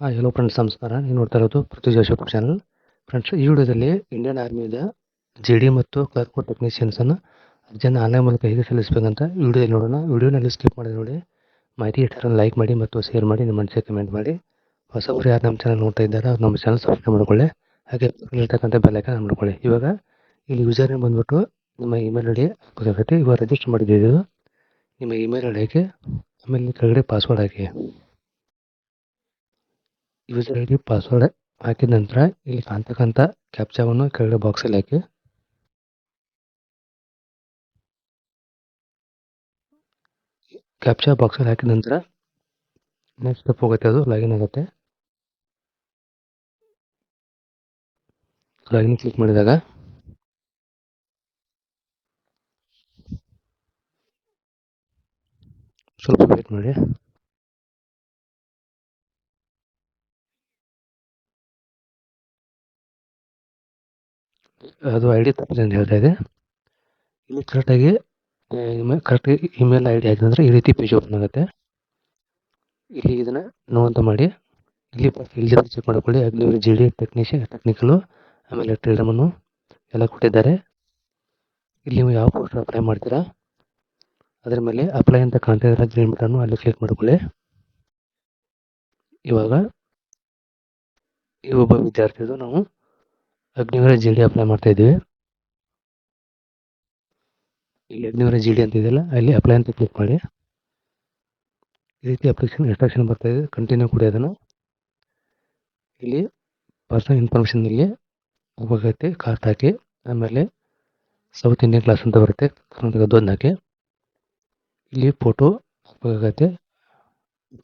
Hello friends, ನಮಸ್ಕಾರ. ನೀವು ನೋಡ್ತಾ ಇರೋದು ಪೃಥ್ವಿ ಯೂಟ್ಯೂಬ್ ಚಾನಲ್. ಫ್ರೆಂಡ್ಸ್, ಈ ವಿಡಿಯೋದಲ್ಲಿ ಇಂಡಿಯನ್ ಆರ್ಮಿದ ಜಿ.ಡಿ ಮತ್ತು ಕ್ಲರ್ಕ್ ಟೆಕ್ನಿಷಿಯನ್ಸನ್ನು ಅರ್ಜಿಯನ್ನು ಆನ್ಲೈನ್ ಮೂಲಕ ಹೇಗೆ ಸಲ್ಲಿಸಬೇಕಂತ ವಿಡಿಯೋದಲ್ಲಿ ನೋಡೋಣ. ವಿಡಿಯೋನಲ್ಲಿ ಸ್ಕಿಪ್ ಮಾಡಿ ನೋಡಿ. ಮಾಹಿತಿ ಇಷ್ಟ ಲೈಕ್ ಮಾಡಿ ಮತ್ತು ಶೇರ್ ಮಾಡಿ, ನಿಮ್ಮ ಮನಸ್ಸಿಗೆ ಕಮೆಂಟ್ ಮಾಡಿ. ಹೊಸಬರು ಯಾರು ನಮ್ಮ ಚಾನಲ್ ನೋಡ್ತಾ ಇದ್ದಾರೆ ಅವ್ರು ನಮ್ಮ ಚಾನಲ್ ಸಬ್ಸ್ಕ್ರೈಬ್ ಮಾಡ್ಕೊಳ್ಳಿ. ಹಾಗೆ ಇರ್ತಕ್ಕಂಥ ಬೆಲ್ ಐಕಾನ್ ಮಾಡ್ಕೊಳ್ಳಿ. ಇವಾಗ ಇಲ್ಲಿ ಯೂಸರ್ ನೇಮ್ ಬಂದ್ಬಿಟ್ಟು ನಿಮ್ಮ ಇಮೇಲ್ ಐ ಡಿ ಹಾಕಬೇಕಾಗುತ್ತೆ. ಇವಾಗ ರಿಜಿಸ್ಟರ್ ಮಾಡಿದ್ದೀವಿ. ನಿಮ್ಮ ಇಮೇಲ್ ಐ ಡಿ ಹಾಕಿ, ಆಮೇಲೆ ಕೆಳಗಡೆ password hockey. User I D password ಹಾಕಿದ ನಂತರ ಇಲ್ಲಿ ಕಾಣ್ತಕ್ಕಂಥ ಕ್ಯಾಪ್ಚಾವನ್ನು ಕೆಳಗಡೆ ಬಾಕ್ಸಲ್ಲಿ ಹಾಕಿ. ಕ್ಯಾಪ್ಚಾ ಬಾಕ್ಸಲ್ಲಿ ಹಾಕಿದ ನಂತರ ನೆಕ್ಸ್ಟ್ ಸ್ಟೆಪ್ ಹೋಗುತ್ತೆ, ಅದು ಲಾಗಿನ್ ಆಗುತ್ತೆ. ಲಾಗಿನ್ ಕ್ಲಿಕ್ ಮಾಡಿದಾಗ ಸ್ವಲ್ಪ ವೇಟ್ ಮಾಡಿ. ಅದು ಐ ಡಿ ತಪ್ಪಿದೆ ಅಂತ ಹೇಳ್ತಾ ಇದೆ. ಇಲ್ಲಿ ಕರೆಕ್ಟಾಗಿ ಇಮೇಲ್ ಐ ಡಿ ಹಾಕಿದ್ರೆ ಈ ರೀತಿ ಪೇಜ್ ಓಪನ್ ಆಗುತ್ತೆ. ಇಲ್ಲಿ ಇದನ್ನು ನೋ ಅಂತ ಮಾಡಿ, ಇಲ್ಲಿ ಎಲಿಜಿಬಲ್ ಚೆಕ್ ಮಾಡ್ಕೊಳ್ಳಿ. ಅಲ್ಲಿ ಜಿ ಡಿ ಟೆಕ್ನಿಕಲು, ಆಮೇಲೆ ಟ್ರೇಡಮನ್ನು ಎಲ್ಲ ಕೊಟ್ಟಿದ್ದಾರೆ. ಇಲ್ಲಿ ನೀವು ಯಾವ ಪೋಸ್ಟ್ ಅಪ್ಲೈ ಮಾಡ್ತೀರಾ ಅದರ ಮೇಲೆ ಅಪ್ಲೈ ಅಂತ ಕಾಣ್ತಾ ಇದ್ರೆ ಗ್ರೀನ್ ಬಟನ್ನು ಅಲ್ಲಿ ಕ್ಲಿಕ್ ಮಾಡ್ಕೊಳ್ಳಿ. ಇವಾಗ ಈ ಒಬ್ಬ ವಿದ್ಯಾರ್ಥಿದು ನಾವು ಅಗ್ನಿವೀರ ಜಿ ಡಿ ಅಪ್ಲೈ ಮಾಡ್ತಾ ಇದ್ದೀವಿ. ಇಲ್ಲಿ ಅಗ್ನಿವೀರ ಜಿ ಡಿ ಅಂತ ಇದೆಯಲ್ಲ, ಅಲ್ಲಿ ಅಪ್ಲೈ ಅಂತ ಕ್ಲಿಕ್ ಮಾಡಿ. ಈ ರೀತಿ ಅಪ್ಲಿಕೇಶನ್ ಇನ್ಸ್ಟ್ರಕ್ಷನ್ ಬರ್ತಾ ಇದೆ, ಕಂಟಿನ್ಯೂ ಕೊಡಿ ಅದನ್ನು. ಇಲ್ಲಿ ಪರ್ಸನಲ್ ಇನ್ಫಾರ್ಮೇಷನ್ನಲ್ಲಿ ಹೋಗತ್ತೆ, ಕಾಸ್ಟ್ ಹಾಕಿ. ಆಮೇಲೆ ಸೌತ್ ಇಂಡಿಯನ್ ಕ್ಲಾಸ್ ಅಂತ ಬರುತ್ತೆ, ಕರ್ನಾಟಕದ್ದು ಹಾಕಿ. ಇಲ್ಲಿ ಫೋಟೋ ಹಾಕಬೇಕಾಗತ್ತೆ.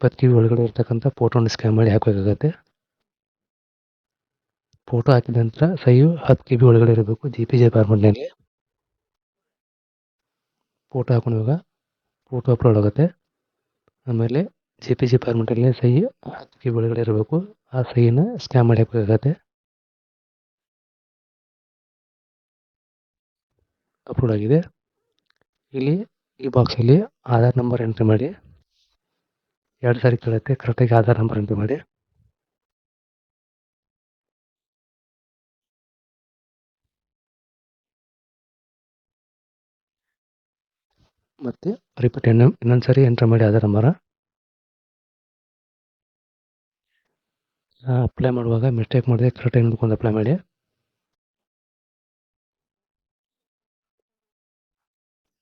20 KB ಒಳಗಡೆ ಇರ್ತಕ್ಕಂಥ ಫೋಟೋನ ಸ್ಕ್ಯಾನ್ ಮಾಡಿ ಹಾಕಬೇಕಾಗತ್ತೆ. ಫೋಟೋ ಹಾಕಿದ ನಂತರ ಸೈಜು 10 KB ಒಳಗಡೆ ಇರಬೇಕು, JPG ಫಾರ್ಮೆಟ್ನಲ್ಲಿ. ಫೋಟೋ ಹಾಕೊಂಡಾಗ ಫೋಟೋ ಅಪ್ಲೋಡ್ ಆಗುತ್ತೆ. ಆಮೇಲೆ JPG ಫಾರ್ಮೆಟಲ್ಲಿ ಸಹಿ 10 KB ಒಳಗಡೆ ಇರಬೇಕು. ಆ ಸಹಿನ ಸ್ಕ್ಯಾನ್ ಮಾಡಿ ಹಾಕಬೇಕಾಗತ್ತೆ. ಅಪ್ಲೋಡ್ ಆಗಿದೆ. ಇಲ್ಲಿ ಈ ಬಾಕ್ಸಲ್ಲಿ ಆಧಾರ್ ನಂಬರ್ ಎಂಟ್ರಿ ಮಾಡಿ. 2 ಸಾರಿ ಕೇಳುತ್ತೆ, ಕರೆಕ್ಟಾಗಿ ಆಧಾರ್ ನಂಬರ್ ಎಂಟ್ರಿ ಮಾಡಿ. ಮತ್ತು ರಿಪೀಟ್ ಇನ್ನೊಂದು ಸಾರಿ ಎಂಟ್ರಿ ಮಾಡಿ ಆಧಾರ್ ನಂಬರ. ಅಪ್ಲೈ ಮಾಡುವಾಗ ಮಿಸ್ಟೇಕ್ ಮಾಡಿದೆ, ಕರೆಕ್ಟಾಗಿ ನೋಡ್ಕೊಂಡು ಅಪ್ಲೈ ಮಾಡಿ.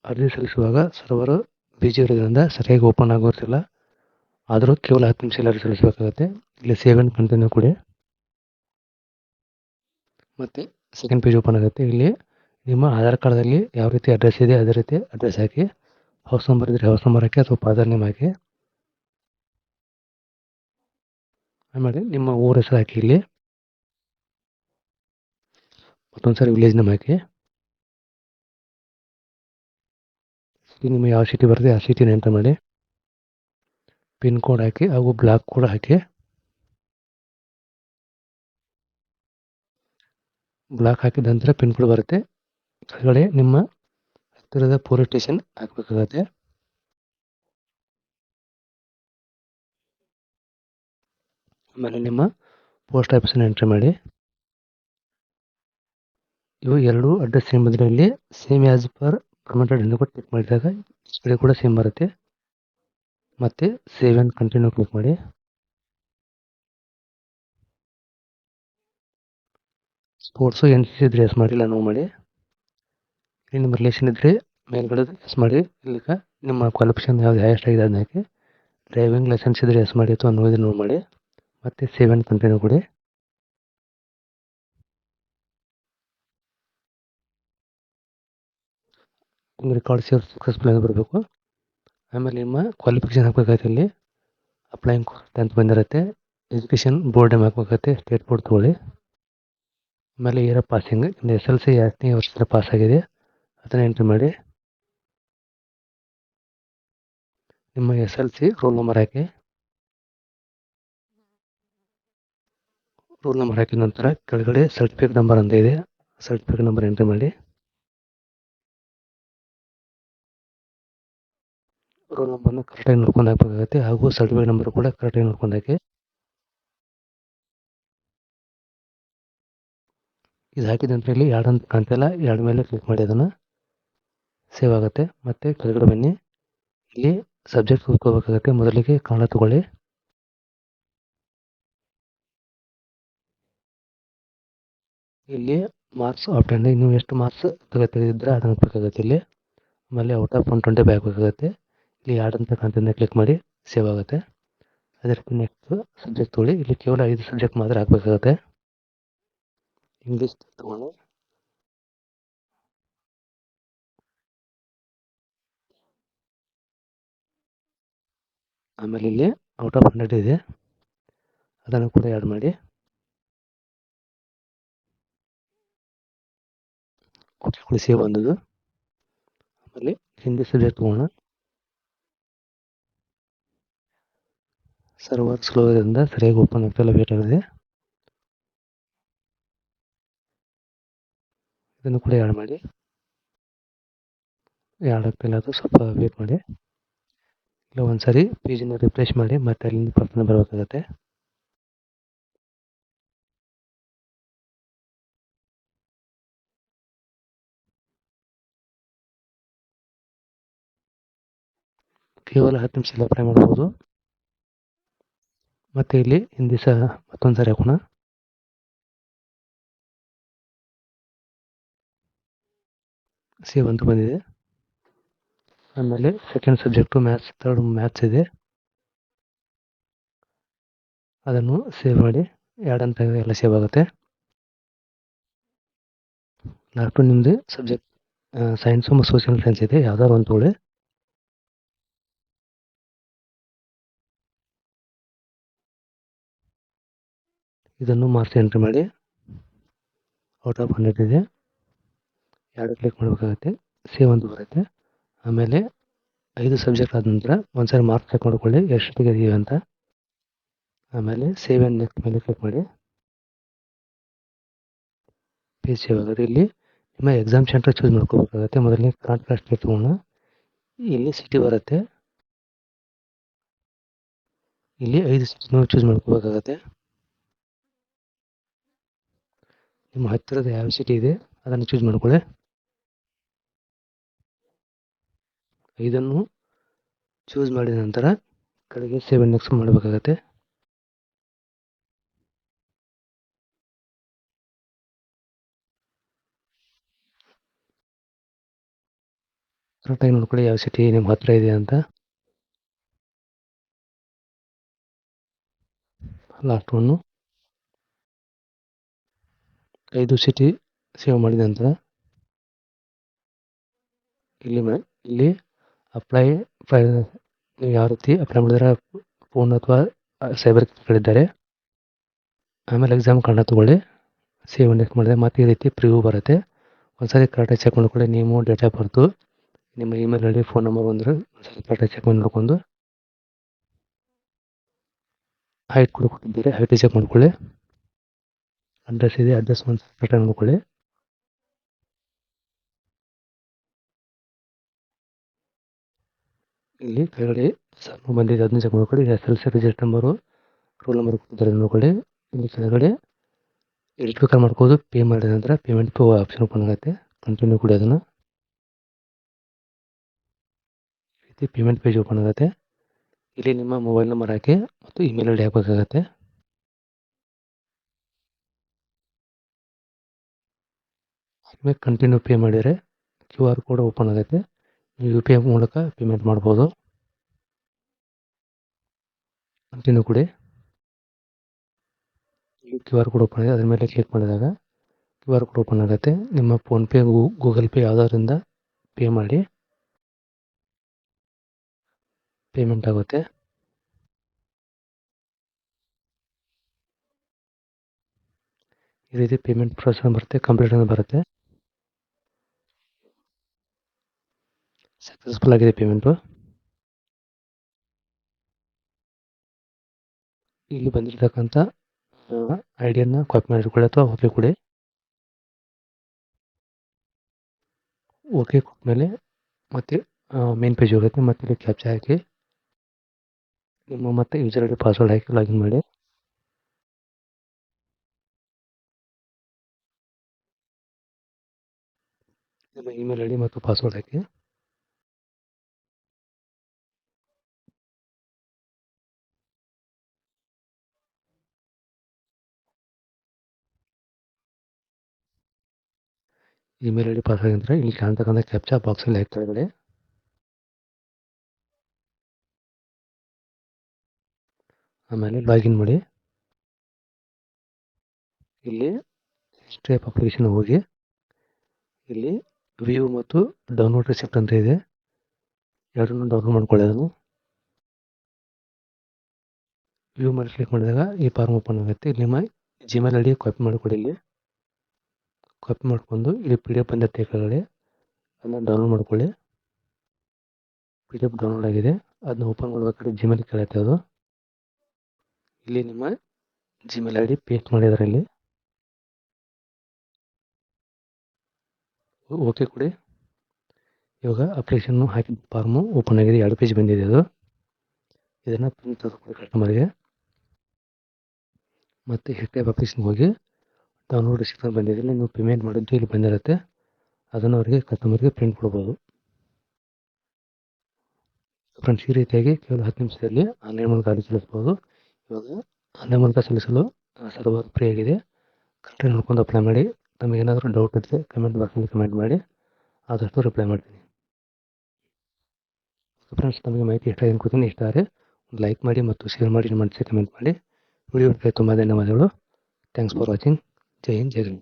ಅರ್ಜಿ ಸಲ್ಲಿಸುವಾಗ ಸರ್ವರು ಬಿಜಿ ಇರೋದ್ರಿಂದ ಸರಿಯಾಗಿ ಓಪನ್ ಆಗೋರ್ತಿಲ್ಲ. ಆದರೂ ಕೇವಲ 10 ನಿಮಿಷ ಎಲ್ಲರೂ ಸಲ್ಲಿಸಬೇಕಾಗುತ್ತೆ. ಇಲ್ಲಿ ಸೇವ್ ಆ್ಯಂಡ್ ಕಂಟಿನ್ಯೂ ಕೊಡಿ. ಮತ್ತು ಸೆಕೆಂಡ್ ಪೇಜ್ ಓಪನ್ ಆಗುತ್ತೆ. ಇಲ್ಲಿ ನಿಮ್ಮ ಆಧಾರ್ ಕಾರ್ಡಲ್ಲಿ ಯಾವ ರೀತಿ ಅಡ್ರೆಸ್ ಇದೆ ಅದೇ ರೀತಿ ಅಡ್ರೆಸ್ ಹಾಕಿ. ಹೌಸ್ ನಂಬರ್ ಇದ್ದರೆ ಹೌಸ್ ನಂಬರ್ ಹಾಕಿ, ಅಥವಾ ಫಾದರ್ ನೇಮ್ ಹಾಕಿ. ಆಮೇಲೆ ನಿಮ್ಮ ಊರ ಹೆಸರು ಹಾಕಿ. ಇಲ್ಲಿ ಮತ್ತೊಂದು ಸಾರಿ ವಿಲೇಜ್ ನೇಮ್ ಹಾಕಿ. ನಿಮ್ಮ ಯಾವ ಸಿಟಿ ಬರುತ್ತೆ ಆ ಸಿಟಿನ ಎಂಟರ್ ಮಾಡಿ. ಪಿನ್ ಕೋಡ್ ಹಾಕಿ ಹಾಗೂ ಬ್ಲಾಕ್ ಕೋಡ್ ಹಾಕಿ. ಬ್ಲಾಕ್ ಹಾಕಿದ ನಂತರ ಪಿನ್ ಕೋಡ್ ಬರುತ್ತೆ. ಕೆಳಗಡೆ ನಿಮ್ಮ ಹತ್ತಿರದ ಪೊಲೀಸ್ ಸ್ಟೇಷನ್ ಹಾಕಬೇಕಾಗತ್ತೆ. ಆಮೇಲೆ ನಿಮ್ಮ ಪೋಸ್ಟ್ ಆಫೀಸನ್ನು ಎಂಟ್ರಿ ಮಾಡಿ. ಇವು ಎರಡು ಅಡ್ರೆಸ್ ಸೇಮ್ ಬಂದರೆ ಇಲ್ಲಿ ಸೇಮ್ ಆ್ಯಸ್ ಪರ್ ಪರ್ಮಿಟೆಡ್ ಎಂದು ಕೂಡ ಕ್ಲಿಕ್ ಮಾಡಿದಾಗ ಈ ಕೂಡ ಸೇಮ್ ಬರುತ್ತೆ. ಮತ್ತು ಸೇವ್ ಆ್ಯಂಡ್ ಕಂಟಿನ್ಯೂ ಕ್ಲಿಕ್ ಮಾಡಿ. ಸ್ಪೋರ್ಟ್ಸು NCC ಇದ್ದರೆ ಎಸ್ ಮಾಡಿ, ಇಲ್ಲ ನೋ ಮಾಡಿ. ಇಲ್ಲಿ ನಿಮ್ಮ ರಿಲೇಷನ್ ಇದ್ದರೆ ಮೇಲ್ಗಡೆ ಎಸ್ ಮಾಡಿ. ಇಲ್ಲಿಗ ನಿಮ್ಮ ಕ್ವಾಲಿಫಿಕೇಷನ್ ಯಾವ್ದು ಹೈಯೆಸ್ಟ್ ಆಗಿದೆ ಅದನ್ನ ಹಾಕಿ. ಡ್ರೈವಿಂಗ್ ಲೈಸೆನ್ಸ್ ಇದ್ದರೆ ಎಸ್ ಮಾಡಿ, ಅಥವಾ ನೋ ಇದ್ರೆ ನೋ ಮಾಡಿ. ಮತ್ತು ಸೇವ್ ಆ್ಯಂಡ್ ಕಂಟಿನ್ಯೂ ಕೊಡಿ. ನಿಮ್ಮ ರೆಕಾರ್ಡ್ಸ್ ಸಕ್ಸಸ್ಫುಲ್ ಅಂತ ಬರಬೇಕು. ಆಮೇಲೆ ನಿಮ್ಮ ಕ್ವಾಲಿಫಿಕೇಷನ್ ಹಾಕಬೇಕಾಗುತ್ತೆ. ಇಲ್ಲಿ ಅಪ್ಲೈಯಿಂಗ್ 10th ಬಂದಿರುತ್ತೆ. ಎಜುಕೇಷನ್ ಬೋರ್ಡ್ ನೇಮ್ ಹಾಕಬೇಕಾಗುತ್ತೆ, ಸ್ಟೇಟ್ ಬೋರ್ಡ್ ತೊಗೊಳ್ಳಿ. ಆಮೇಲೆ ಇಯರ್ ಪಾಸಿಂಗ್, ನಿಮ್ಮ SLC ಯಾತನೇ ವರ್ಷದಲ್ಲಿ ಪಾಸ್ ಆಗಿದೆ ಅದನ್ನು ಎಂಟ್ರಿ ಮಾಡಿ. ನಿಮ್ಮ SLC ರೋಲ್ ನಂಬರ್ ಹಾಕಿ. ರೋಲ್ ನಂಬರ್ ಹಾಕಿದ ನಂತರ ಕೆಳಗಡೆ ಸರ್ಟಿಫಿಕೇಟ್ ನಂಬರ್ ಅಂತ ಇದೆ, ಸರ್ಟಿಫಿಕೇಟ್ ನಂಬರ್ ಎಂಟ್ರಿ ಮಾಡಿ. ರೋಲ್ ನಂಬರ್ನ ಕರೆಕ್ಟಾಗಿ ನೋಡ್ಕೊಂಡು ಹಾಕಬೇಕಾಗುತ್ತೆ, ಹಾಗೂ ಸರ್ಟಿಫಿಕೇಟ್ ನಂಬರ್ ಕೂಡ ಕರೆಕ್ಟಾಗಿ ನೋಡ್ಕೊಂಡು ಹಾಕಿ. ಇದು ಹಾಕಿದ ನಂತರ ಇಲ್ಲಿ ಎರಡು ಅಂತ ಕಾಣ್ತಿಲ್ಲ, ಎರಡು ಮೇಲೆ ಕ್ಲಿಕ್ ಮಾಡಿ ಅದನ್ನು ಸೇವ್ ಆಗುತ್ತೆ. ಮತ್ತು ಕೆಳಗಡೆ ಬನ್ನಿ, ಇಲ್ಲಿ ಸಬ್ಜೆಕ್ಟ್ ಕೂತ್ಕೋಬೇಕಾಗುತ್ತೆ. ಮೊದಲಿಗೆ ಕನ್ನಡ ತಗೊಳ್ಳಿ. ಇಲ್ಲಿ ಮಾರ್ಕ್ಸ್ ಆಪ್ಷನ್ ನೀವು ಎಷ್ಟು ಮಾರ್ಕ್ಸ್ ತೆಗೆದಿದ್ರೆ ಅದನ್ನು ಹಾಕಬೇಕಾಗುತ್ತೆ ಇಲ್ಲಿ. ಆಮೇಲೆ ಔಟ್ ಆಫ್ 125 ಹಾಕಬೇಕಾಗುತ್ತೆ. ಇಲ್ಲಿ ಎರಡು ಅಂತ ಕಾಣ್ತಿದ್ದ ಕ್ಲಿಕ್ ಮಾಡಿ ಸೇವ್ ಆಗುತ್ತೆ. ಅದೇ ರೀತಿ ನೆಕ್ಸ್ಟ್ ಸಬ್ಜೆಕ್ಟ್ ತೊಗೊಳ್ಳಿ. ಇಲ್ಲಿ ಕೇವಲ 5 ಸಬ್ಜೆಕ್ಟ್ ಮಾತ್ರ ಹಾಕಬೇಕಾಗುತ್ತೆ. ಇಂಗ್ಲೀಷ್ ತಗೊಂಡು ಆಮೇಲೆ ಇಲ್ಲಿ ಔಟ್ ಆಫ್ 100 ಇದೆ, ಅದನ್ನು ಕೂಡ ಆ್ಯಡ್ ಮಾಡಿ ಓಕೆ ಸೇವ್ ಬಂದದ್ದು. ಆಮೇಲೆ ಹಿಂದಿ ಸಬ್ಜೆಕ್ಟ್ ತಗೋಣ. ಸರ್ವರ್ ಸ್ಲೋ ಇರೋದ್ರಿಂದ ಸರಿಯಾಗಿ ಓಪನ್ ಆಗ್ತಾಯಿಲ್ಲ, ವೇಟ್ ಆಗಿದೆ. ಇದನ್ನು ಕೂಡ ಆ್ಯಡ್ ಮಾಡಿ. ಆ್ಯಡ್ ಆಗ್ತಾಯಿಲ್ಲ, ಅದು ಸ್ವಲ್ಪ ವೇಟ್ ಮಾಡಿ. ಇಲ್ಲ ಒಂದ್ಸರಿ ಪೇಜನ್ನು ರಿಫ್ರೆಶ್ ಮಾಡಿ ಮತ್ತೆ ಅಲ್ಲಿಂದ ಪರ್ಸನ್ ಬರಬೇಕಾಗತ್ತೆ. ಕೇವಲ 10 ನಿಮಿಷದಲ್ಲಿ ಅಪ್ಲೈ ಮಾಡ್ಬೋದು. ಮತ್ತು ಇಲ್ಲಿ ಹಿಂದಿ ಸಹ ಮತ್ತೊಂದು ಸಾರಿ ಹಾಕೋಣ. ಸೇವ್ ಅಂತ ಬಂದಿದೆ. ಆಮೇಲೆ second subject maths, third maths ಇದೆ, ಅದನ್ನು ಸೇವ್ ಮಾಡಿ. ಎರಡು ಅಂತ ಎಲ್ಲ ಸೇವ್ ಆಗುತ್ತೆ. ಲಾಸ್ಟ್ ನಿಮ್ಮದು ಸಬ್ಜೆಕ್ಟ್ ಸೈನ್ಸು ಮತ್ತು ಸೋಷಿಯಲ್ ಸೈನ್ಸ್ ಇದೆ, ಯಾವ್ದಾದ್ರು ಒಂದು ತಗೊಳ್ಳಿ. ಇದನ್ನು ಮಾರ್ಕ್ಸ್ ಎಂಟ್ರಿ ಮಾಡಿ. ಔಟ್ ಆಫ್ 100 ಇದೆ, ಎರಡು ಕ್ಲಿಕ್ ಮಾಡಬೇಕಾಗುತ್ತೆ. ಸೇವ್ ಅಂತ ಬರುತ್ತೆ. ಆಮೇಲೆ 5 ಸಬ್ಜೆಕ್ಟ್ ಆದ ನಂತರ ಒಂದ್ಸರಿ ಮಾರ್ಕ್ಸ್ ಚೆಕ್ ಮಾಡ್ಕೊಳ್ಳಿ ಎಷ್ಟು ತೆಗೆದಿದ್ದೀವಿ ಅಂತ. ಆಮೇಲೆ ಸೇವ್ ಆ್ಯಂಡ್ ನೆಕ್ಸ್ಟ್ ಮೇಲೆ ಕ್ಲಿಕ್ ಮಾಡಿ. ಪೇಜ್ ಸೇವ್ ಆಗುತ್ತೆ. ಇಲ್ಲಿ ನಿಮ್ಮ ಎಕ್ಸಾಮ್ ಸೆಂಟರ್ ಚೂಸ್ ಮಾಡ್ಕೋಬೇಕಾಗುತ್ತೆ. ಮೊದಲನೇ ಕರ್ನಾಟಕ ಸ್ಟೇಟ್ ತಗೋಣ. ಇಲ್ಲಿ ಸಿಟಿ ಬರುತ್ತೆ, ಇಲ್ಲಿ 5 ಸಿಟಿನೂ ಚೂಸ್ ಮಾಡ್ಕೋಬೇಕಾಗತ್ತೆ. ನಿಮ್ಮ ಹತ್ತಿರದ ಯಾವ ಸಿಟಿ ಇದೆ ಅದನ್ನು ಚೂಸ್ ಮಾಡ್ಕೊಳ್ಳಿ. ಇದನ್ನು ಚೂಸ್ ಮಾಡಿದ ನಂತರ ಕಡೆಗೆ ಸೇವ್ ಆ್ಯಂಡ್ ನೆಕ್ಸ್ಟ್ ಮಾಡಬೇಕಾಗತ್ತೆ. ಕರೆಕ್ಟಾಗಿ ನೋಡ್ಕೊಳ್ಳಿ ಯಾವ ಸಿಟಿ ನಿಮ್ಮ ಹತ್ತಿರ ಇದೆ ಅಂತ. ಲಾಸ್ಟ್ ಒನ್ನು 5 ಸಿಟಿ ಸೇವ್ ಮಾಡಿದ ನಂತರ ಇಲ್ಲಿ ಅಪ್ಲೈ ಫೈಲ್ ನೀವು ಯಾವ ರೀತಿ ಅಪ್ಲೈ ಮಾಡಿದ್ರೆ ಫೋನ್ ಅಥವಾ ಸೈಬರ್ ಕೇಳಿದ್ದಾರೆ. ಆಮೇಲೆ ಎಕ್ಸಾಮ್ ಕನ್ನಡ ತೊಗೊಳ್ಳಿ. ಸೇವ್ ನೆಕ್ಸ್ಟ್ ಮಾಡಿದೆ ಮತ್ತೆ ಈ ರೀತಿ ಪ್ರಿವ್ಯೂ ಬರುತ್ತೆ. ಒಂದ್ಸರಿ ಕರೆಕ್ಟಾಗಿ ಚೆಕ್ ಮಾಡ್ಕೊಳ್ಳಿ. ನೇಮು, ಡೇಟ್ ಆಫ್ ಬರ್ತು, ನಿಮ್ಮ email I D, phone number ಬಂದರೆ ಒಂದ್ಸರಿ ಕರೆಕ್ಟಾಗಿ ಚೆಕ್ ಮಾಡ್ಕೊಂಡು. ಹೈಟ್ ಕೂಡ ಕೊಟ್ಟಿದ್ದೀರಿ, ಹೈಟ್ ಚೆಕ್ ಮಾಡ್ಕೊಳ್ಳಿ. ಅಡ್ರೆಸ್ ಇದೆ, ಅಡ್ರೆಸ್ ಒಂದ್ಸರಿ ಕರೆಕ್ಟಾಗಿ ನೋಡ್ಕೊಳ್ಳಿ. ಇಲ್ಲಿ ಕೆಳಗಡೆ ಸರ್ ಬಂದಿದೆ, ಅದನ್ನ ಚೆಕ್ ಮಾಡ್ಕೊಳ್ಳಿ. SSLC register number, roll number ಕೊಟ್ಟಿದ್ದಾರೆ ನೋಡ್ಕೊಳ್ಳಿ. ಇಲ್ಲಿ ಕೆಳಗಡೆ ಎಷ್ಟು ಬೇಕಾದ್ರೆ ಮಾಡ್ಬೋದು. ಪೇ ಮಾಡಿದ ನಂತರ ಪೇಮೆಂಟ್ ಆಪ್ಷನ್ ಓಪನ್ ಆಗುತ್ತೆ. ಕಂಟಿನ್ಯೂ ಕೊಡಿ. ಅದನ್ನು ರೀತಿ ಪೇಮೆಂಟ್ ಪೇಜ್ ಓಪನ್ ಆಗುತ್ತೆ. ಇಲ್ಲಿ ನಿಮ್ಮ ಮೊಬೈಲ್ ನಂಬರ್ ಹಾಕಿ ಮತ್ತು ಇಮೇಲ್ ಐ ಡಿ ಹಾಕಬೇಕಾಗತ್ತೆ. ಆಮೇಲೆ ಕಂಟಿನ್ಯೂ ಪೇ ಮಾಡಿದರೆ QR ಕೋಡ್ ಓಪನ್ ಆಗುತ್ತೆ. ನೀವು UPI ಮೂಲಕ ಪೇಮೆಂಟ್ ಮಾಡ್ಬೋದು. ಕಂಟಿನ್ಯೂ ಕೊಡಿ. ಇಲ್ಲಿ QR ಕೋಡ್ ಓಪನ್ ಆಗಿದೆ, ಅದ್ರ ಮೇಲೆ ಕ್ಲಿಕ್ ಮಾಡಿದಾಗ QR ಕೋಡ್ ಓಪನ್ ಆಗುತ್ತೆ. ನಿಮ್ಮ ಫೋನ್ಪೇ, ಗೂಗಲ್ ಪೇ ಯಾವುದರಿಂದ ಪೇ ಮಾಡಿ ಪೇಮೆಂಟ್ ಆಗುತ್ತೆ. ಈ ರೀತಿ ಪೇಮೆಂಟ್ ಪ್ರೊಸೆಸ್ ಬರುತ್ತೆ, ಕಂಪ್ಲೀಟ್ ಅಂತ ಬರುತ್ತೆ. ಸಕ್ಸಸ್ಫುಲ್ ಆಗಿದೆ ಪೇಮೆಂಟು. ಇಲ್ಲಿ ಬಂದಿರತಕ್ಕಂಥ ಐಡಿಯನ್ನು ಕಾಪಿ ಮಾಡಿಕೊಳ್ಳಿ ಅಥವಾ ಓಕೆ ಕೊಡಿ. ಓಕೆ ಕೊಟ್ಮೇಲೆ ಮತ್ತೆ ಮೇನ್ ಪೇಜ್ ಹೋಗುತ್ತೆ. ಮತ್ತೆ ಇಲ್ಲಿ ಕ್ಯಾಪ್ಚಾ ಹಾಕಿ ನಿಮ್ಮ ಮತ್ತೆ user I D, password hockey login ಮಾಡಿ. ನಿಮ್ಮ ಇಮೇಲ್ ಐ ಡಿ ಮತ್ತು password hockey. Email I D pass ಆಗಿದ್ರೆ ಇಲ್ಲಿ ಕಾಣ್ತಕ್ಕಂಥ ಕ್ಯಾಪ್ಚಾ ಬಾಕ್ಸಲ್ಲಿ ಹಾಕಿ ಕೆಳಗಡೆ. ಆಮೇಲೆ ಲಾಗಿನ್ ಮಾಡಿ. ಇಲ್ಲಿ ಹಿಸ್ಟ್ರಿ ಆಫ್ ಅಪ್ಲಿಕೇಶನ್ ಹೋಗಿ ಇಲ್ಲಿ ವ್ಯೂ ಮತ್ತು ಡೌನ್ಲೋಡ್ ರಿಸಿಪ್ಟ್ ಅಂತ ಇದೆ, ಎರಡನ್ನೂ ಡೌನ್ಲೋಡ್ ಮಾಡ್ಕೊಳ್ಳಿ. ಅದನ್ನು ವ್ಯೂ ಮಾಡಿ ಕ್ಲಿಕ್ ಮಾಡಿದಾಗ ಈ ಫಾರ್ಮ್ ಓಪನ್ ಆಗುತ್ತೆ. ಇಲ್ಲಿ ನಿಮ್ಮ ಜಿಮೇಲ್ ಐ ಡಿ ಕಾಪಿ ಮಾಡಿಕೊಡಿ. ಇಲ್ಲಿ ಕಾಪಿ ಮಾಡ್ಕೊಂಡು ಇಲ್ಲಿ ಪಿ ಡಿ ಎಫ್ ಬಂದಿರುತ್ತೆ ಕೆಳಗಡೆ, ಅದನ್ನು ಡೌನ್ಲೋಡ್ ಮಾಡ್ಕೊಳ್ಳಿ. ಪಿ ಡಿ ಎಫ್ ಡೌನ್ಲೋಡ್ ಆಗಿದೆ, ಅದನ್ನ ಓಪನ್ ಮಾಡಬೇಕಾದ್ರೆ ಜಿಮೇಲ್ ಕೇಳುತ್ತೆ ಅದು. ಇಲ್ಲಿ ನಿಮ್ಮ ಜಿಮೇಲ್ ಐ ಡಿ ಪೇಸ್ಟ್ ಮಾಡಿದ್ದಾರೆ. ಇಲ್ಲಿ ಓಕೆ ಕೊಡಿ. ಇವಾಗ ಅಪ್ಲಿಕೇಶನ್ ಹಾಕಿದ ಫಾರ್ಮು ಓಪನ್ ಆಗಿದೆ, 2 ಪೇಜ್ ಬಂದಿದೆ ಅದು. ಇದನ್ನು ಪ್ರಿಂಟ್ ತೆಗೆದುಕೊಡಿ ಕಸ್ಟಮರ್ಗೆ. ಮತ್ತು ಹಿಸ್ಟ್ರಿ ಆಫ್ ಅಪ್ಲಿಕೇಶನ್ ಹೋಗಿ ಡೌನ್ಲೋಡ್ ರಿಸಿಪ್ಟ್ ಬಂದಿದೆ, ನೀವು ಪೇಮೆಂಟ್ ಮಾಡಿದ್ದು ಇಲ್ಲಿ ಬಂದಿರುತ್ತೆ, ಅದನ್ನು ಅವರಿಗೆ ಕಸ್ಟಮರ್ಗೆ ಪ್ರಿಂಟ್ ಕೊಡ್ಬೋದು. ಫ್ರೆಂಡ್ಸ್, ಈ ರೀತಿಯಾಗಿ ಕೇವಲ 10 ನಿಮಿಷದಲ್ಲಿ ಆನ್ಲೈನ್ ಮೂಲಕ ಗಾಡಿ ಸಲ್ಲಿಸ್ಬೋದು. ಇವಾಗ ಆನ್ಲೈನ್ ಮೂಲಕ ಸಲ್ಲಿಸಲು ಸರ್ವರ್ ಫ್ರೀ ಆಗಿದೆ, ಕರೆಕ್ಟಾಗಿ ನೋಡ್ಕೊಂಡು ಅಪ್ಲೈ ಮಾಡಿ. ನಮಗೇನಾದರೂ ಡೌಟ್ ಇದ್ದರೆ ಕಮೆಂಟ್ ಬಾಕ್ಸಲ್ಲಿ ಕಮೆಂಟ್ ಮಾಡಿ, ಆದಷ್ಟು ರಿಪ್ಲೈ ಮಾಡ್ತೀನಿ. ಫ್ರೆಂಡ್ಸ್, ನಮಗೆ ಮಾಹಿತಿ ಇಷ್ಟ ಆಗಿ ಅನ್ಕೋತೀನಿ. ಇಷ್ಟ ಆದರೆ ಒಂದು ಲೈಕ್ ಮಾಡಿ ಮತ್ತು ಶೇರ್ ಮಾಡಿ, ನಿಮ್ಮ ಮನಸ್ಸಿಗೆ ಕಮೆಂಟ್ ಮಾಡಿ. ವಿಡಿಯೋ ತುಂಬ ಧನ್ಯವಾದಗಳು. Thanks for watching. Jai Hind, Jai Hind.